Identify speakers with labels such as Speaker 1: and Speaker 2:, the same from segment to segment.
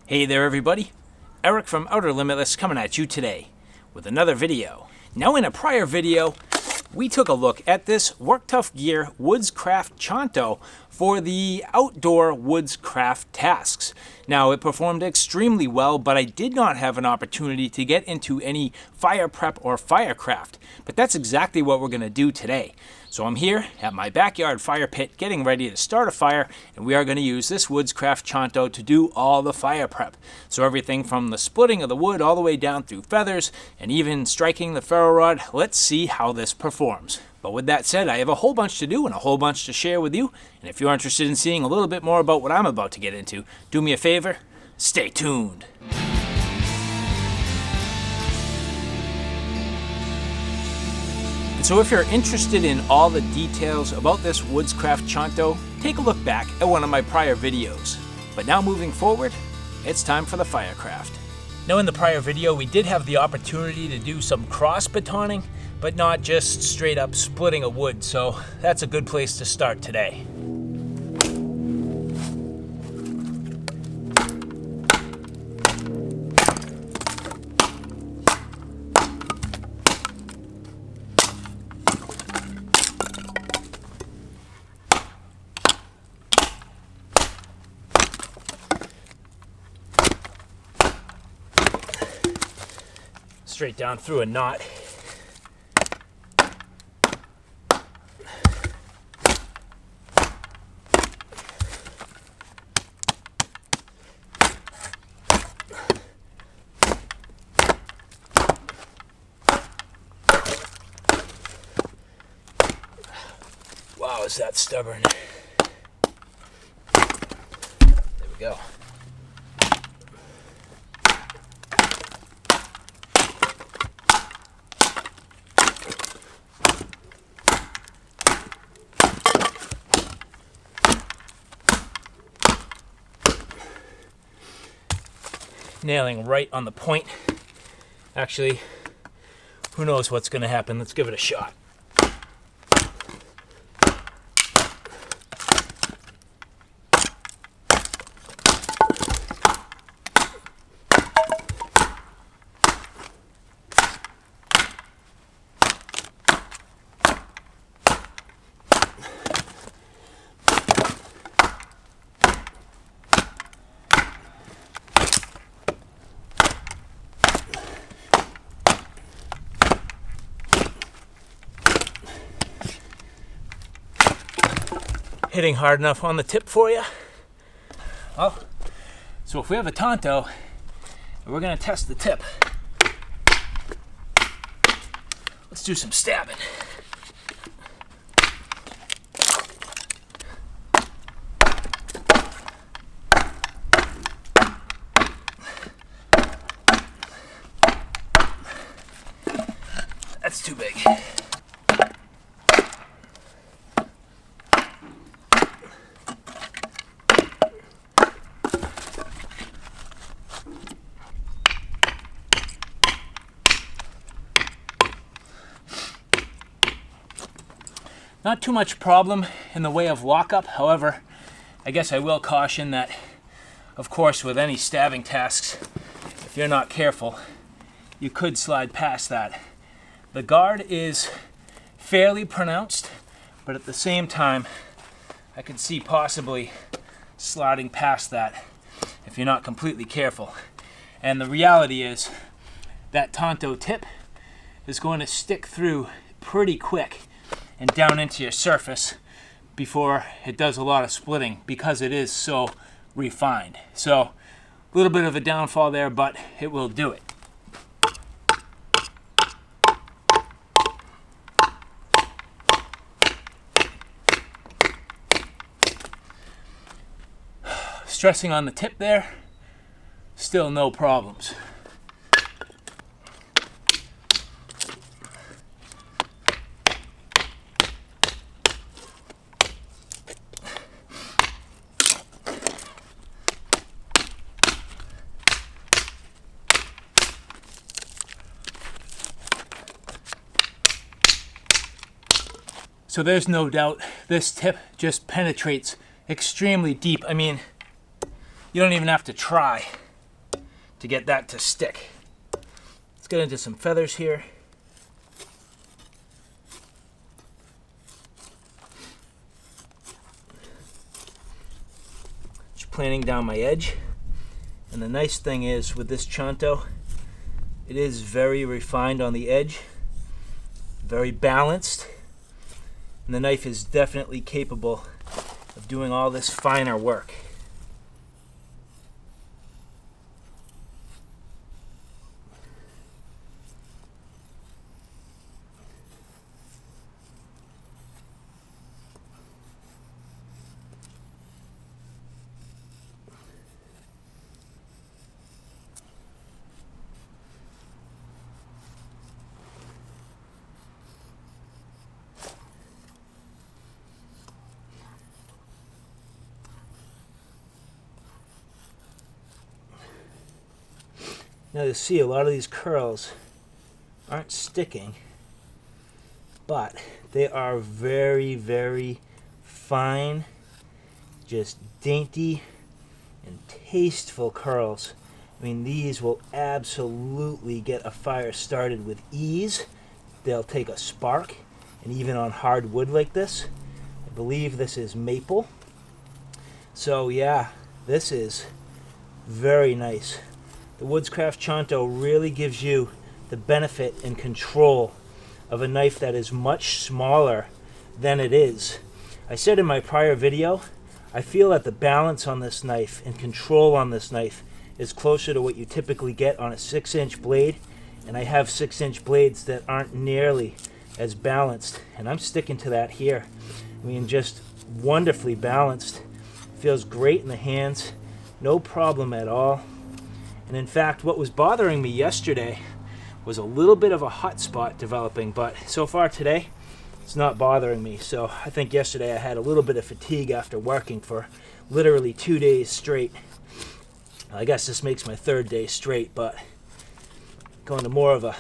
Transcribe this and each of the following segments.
Speaker 1: Hey there everybody, Eric from Outer Limitless coming at you today with another video. Now in a prior video, we took a look at this Work Tuff Gear Woodscraft Chanto for the outdoor Woodscraft tasks. Now it performed extremely well, but I did not have an opportunity to get into any fire prep or Firecraft. But that's exactly what we're going to do today. So I'm here at my backyard fire pit getting ready to start a fire, and we are going to use this Woodscraft Chanto to do all the fire prep. So everything from the splitting of the wood all the way down through feathers and even striking the ferro rod. Let's see how this performs. But with that said, I have a whole bunch to do and a whole bunch to share with you. And if you're interested in seeing a little bit more about what I'm about to get into, do me a favor, stay tuned. So if you're interested in all the details about this Woodscraft Chanto, take a look back at one of my prior videos. But now moving forward, it's time for the Firecraft. Now in the prior video, we did have the opportunity to do some cross batoning, but not just straight up splitting a wood, so that's a good place to start today. Straight down through a knot. Wow, is that stubborn? There we go. Nailing right on the point. Actually, who knows what's going to happen? Let's give it a shot. Hitting hard enough on the tip for you? Well, so if we have a Chanto, we're going to test the tip. Let's do some stabbing. That's too big. Not too much problem in the way of lockup. However, I guess I will caution that, of course, with any stabbing tasks, if you're not careful, you could slide past that. The guard is fairly pronounced, but at the same time, I could see possibly sliding past that if you're not completely careful. And the reality is that Chanto tip is going to stick through pretty quick and down into your surface before it does a lot of splitting because it is so refined. So a little bit of a downfall there, but it will do it. Stressing on the tip there, still no problems. So there's no doubt this tip just penetrates extremely deep. I mean, you don't even have to try to get that to stick. Let's get into some feathers here. Just planning down my edge. And the nice thing is with this Chanto, it is very refined on the edge, very balanced, and the knife is definitely capable of doing all this finer work. Now you see a lot of these curls aren't sticking, but they are very, very fine, just dainty and tasteful curls. I mean, these will absolutely get a fire started with ease. They'll take a spark, and even on hard wood like this. I believe this is maple. So yeah, this is very nice. The Woodscraft Chanto really gives you the benefit and control of a knife that is much smaller than it is. I said in my prior video, I feel that the balance on this knife and control on this knife is closer to what you typically get on a 6-inch blade, and I have 6-inch blades that aren't nearly as balanced, and I'm sticking to that here. I mean, just wonderfully balanced. Feels great in the hands, no problem at all. And in fact, what was bothering me yesterday was a little bit of a hot spot developing, but so far today, it's not bothering me. So I think yesterday I had a little bit of fatigue after working for literally 2 days straight. I guess this makes my 3rd day straight, but going to more of a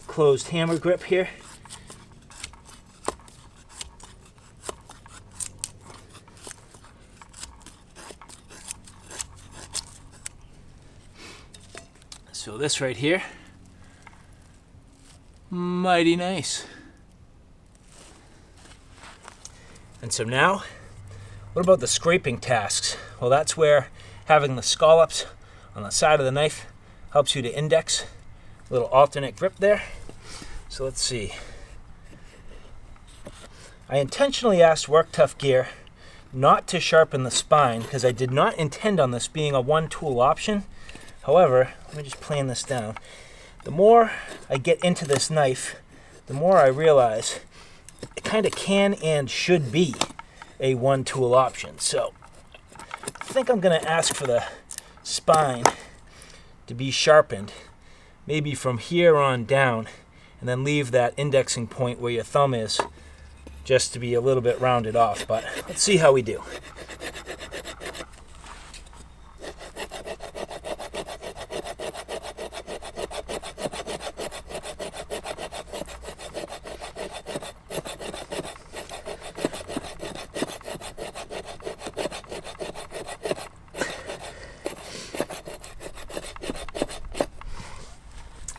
Speaker 1: closed hammer grip here. So this right here, mighty nice. And so now, what about the scraping tasks? Well, that's where having the scallops on the side of the knife helps you to index. A little alternate grip there. So let's see. I intentionally asked Work Tuff Gear not to sharpen the spine because I did not intend on this being a one-tool option. However, let me just plane this down. The more I get into this knife, the more I realize it kind of can and should be a one-tool option. So I think I'm going to ask for the spine to be sharpened, maybe from here on down, and then leave that indexing point where your thumb is just to be a little bit rounded off. But let's see how we do.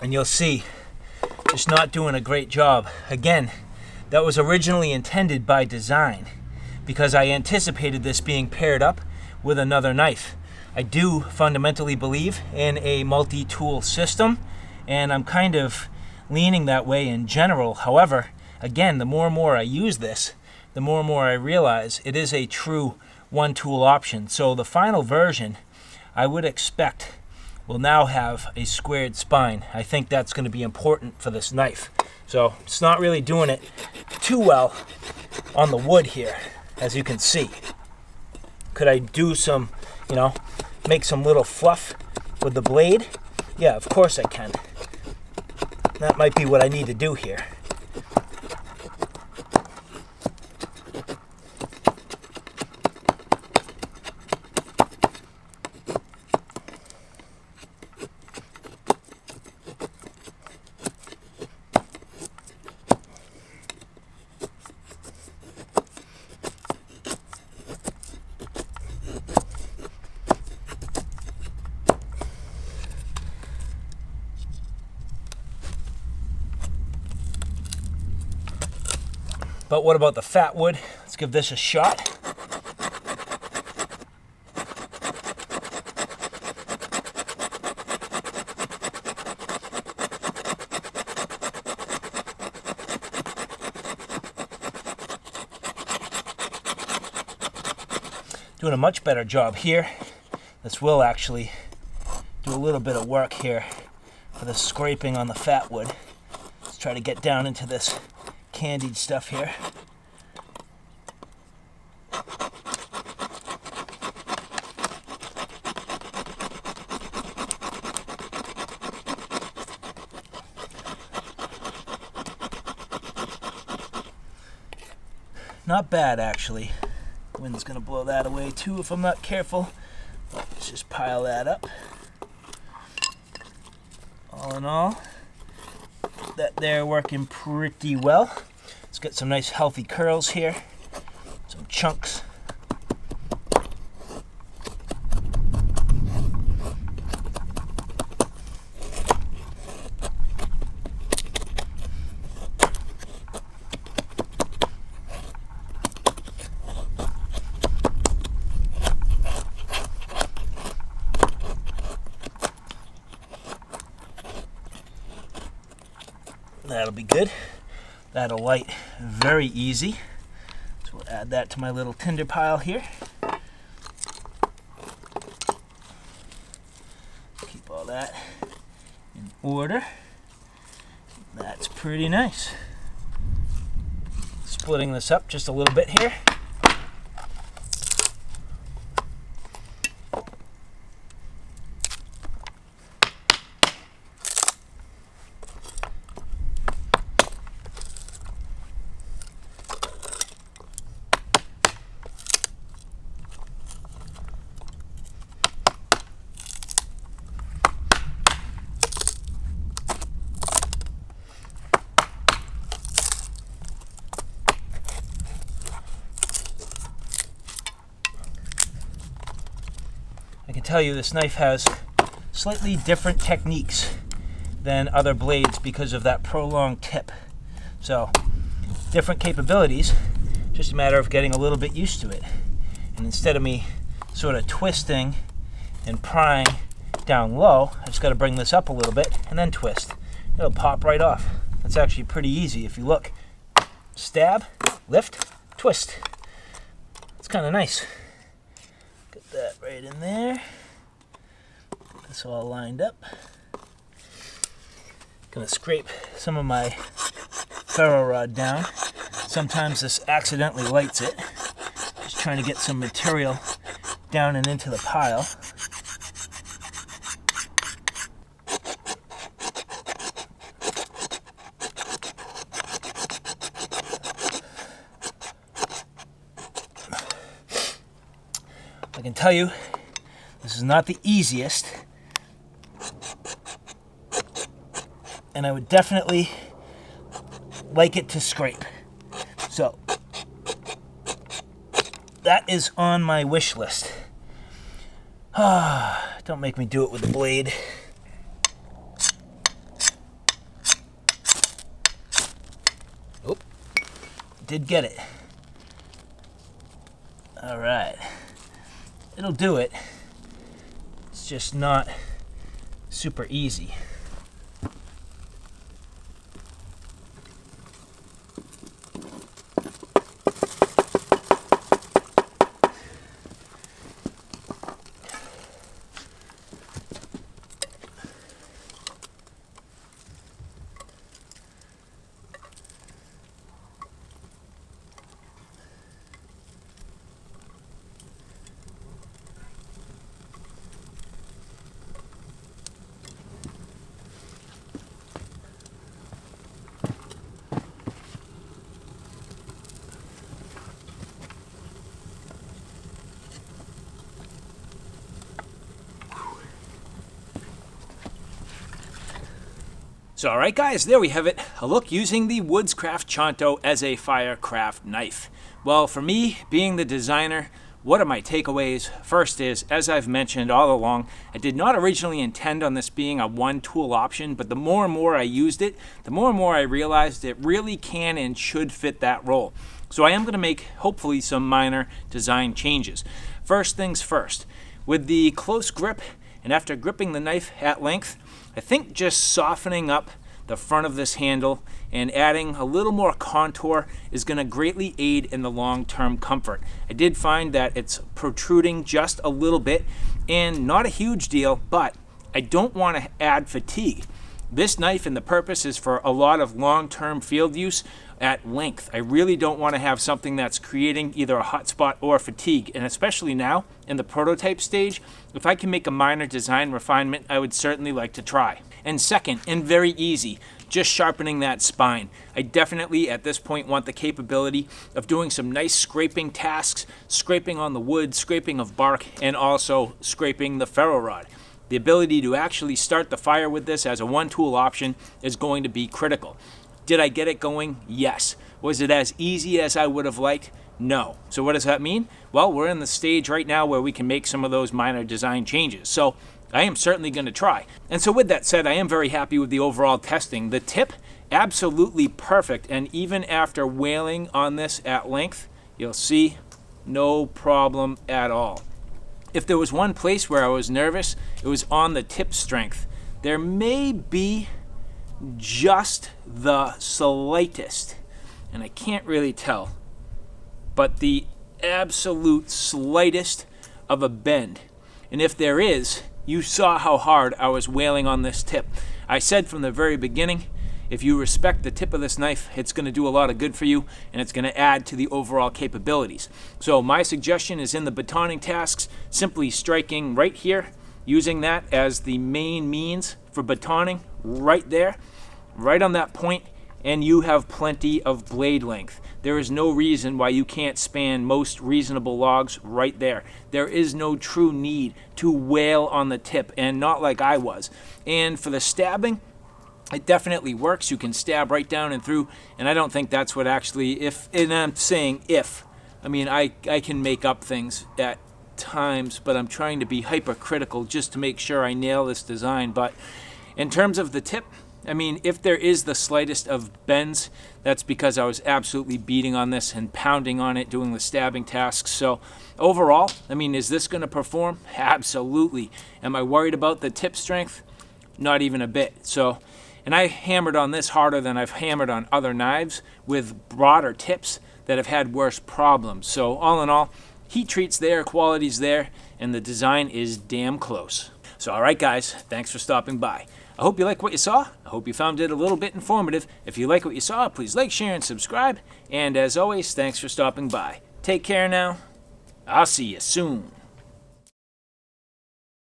Speaker 1: And you'll see, just not doing a great job. Again, that was originally intended by design because I anticipated this being paired up with another knife. I do fundamentally believe in a multi-tool system, and I'm kind of leaning that way in general. However, again, the more and more I use this, the more and more I realize it is a true one-tool option. So the final version, I would expect, will now have a squared spine. I think that's going to be important for this knife. So it's not really doing it too well on the wood here, as you can see. Could I do some, make some little fluff with the blade? Yeah, of course I can. That might be what I need to do here. But what about the fat wood? Let's give this a shot. Doing a much better job here. This will actually do a little bit of work here for the scraping on the fat wood. Let's try to get down into this candied stuff here. Not bad, actually. Wind's gonna blow that away too if I'm not careful. Let's just pile that up. All in all, that there working pretty well. Let's get some nice healthy curls here. Some chunks. That'll be good. That'll light very easy. So we'll add that to my little tinder pile here. Keep all that in order. That's pretty nice. Splitting this up just a little bit here. I can tell you this knife has slightly different techniques than other blades because of that prolonged tip. So, different capabilities, just a matter of getting a little bit used to it. And instead of me sort of twisting and prying down low, I just got to bring this up a little bit and then twist. It'll pop right off. That's actually pretty easy if you look. Stab, lift, twist. It's kind of nice. Get that right in there. Get this all lined up. Gonna scrape some of my ferro rod down. Sometimes this accidentally lights it. Just trying to get some material down and into the pile. I can tell you, this is not the easiest, and I would definitely like it to scrape. So, that is on my wish list. Don't make me do it with the blade. Oh, did get it. All right. It'll do it. It's just not super easy. So alright guys, there we have it, a look using the Woodscraft Chanto as a Firecraft knife. Well, for me, being the designer, what are my takeaways? First is, as I've mentioned all along, I did not originally intend on this being a one tool option, but the more and more I used it, the more and more I realized it really can and should fit that role. So I am going to make, hopefully, some minor design changes. First things first, with the close grip and after gripping the knife at length, I think just softening up the front of this handle and adding a little more contour is going to greatly aid in the long-term comfort. I did find that it's protruding just a little bit and not a huge deal, but I don't want to add fatigue. This knife and the purpose is for a lot of long-term field use at length. I really don't want to have something that's creating either a hot spot or fatigue, and especially now in the prototype stage, if I can make a minor design refinement, I would certainly like to try. And second, and very easy, just sharpening that spine. I definitely at this point want the capability of doing some nice scraping tasks, scraping on the wood, scraping of bark, and also scraping the ferro rod. The ability to actually start the fire with this as a one-tool option is going to be critical. Did I get it going? Yes. Was it as easy as I would have liked? No. So what does that mean? Well, we're in the stage right now where we can make some of those minor design changes. So I am certainly going to try. And so with that said, I am very happy with the overall testing. The tip, absolutely perfect. And even after whaling on this at length, you'll see no problem at all. If there was one place where I was nervous, it was on the tip strength. There may be just the slightest, and I can't really tell, but the absolute slightest of a bend. And if there is, you saw how hard I was whaling on this tip. I said from the very beginning, if you respect the tip of this knife, it's going to do a lot of good for you, and it's going to add to the overall capabilities. So my suggestion is in the batoning tasks, simply striking right here, using that as the main means for batoning, right there, right on that point, and you have plenty of blade length. There is no reason why you can't span most reasonable logs right there. There is no true need to whale on the tip, and not like I was. And for the stabbing, it definitely works. You can stab right down and through, and I don't think that's what actually, and I'm saying if, I mean, I can make up things at times, but I'm trying to be hypercritical just to make sure I nail this design. But in terms of the tip, I mean, if there is the slightest of bends, that's because I was absolutely beating on this and pounding on it, doing the stabbing tasks. So overall, I mean, is this going to perform? Absolutely. Am I worried about the tip strength? Not even a bit. So, and I hammered on this harder than I've hammered on other knives with broader tips that have had worse problems. So all in all, heat treat's there, quality's there, and the design is damn close. So all right, guys, thanks for stopping by. I hope you like what you saw. I hope you found it a little bit informative. If you like what you saw, please like, share, and subscribe. And as always, thanks for stopping by. Take care now. I'll see you soon.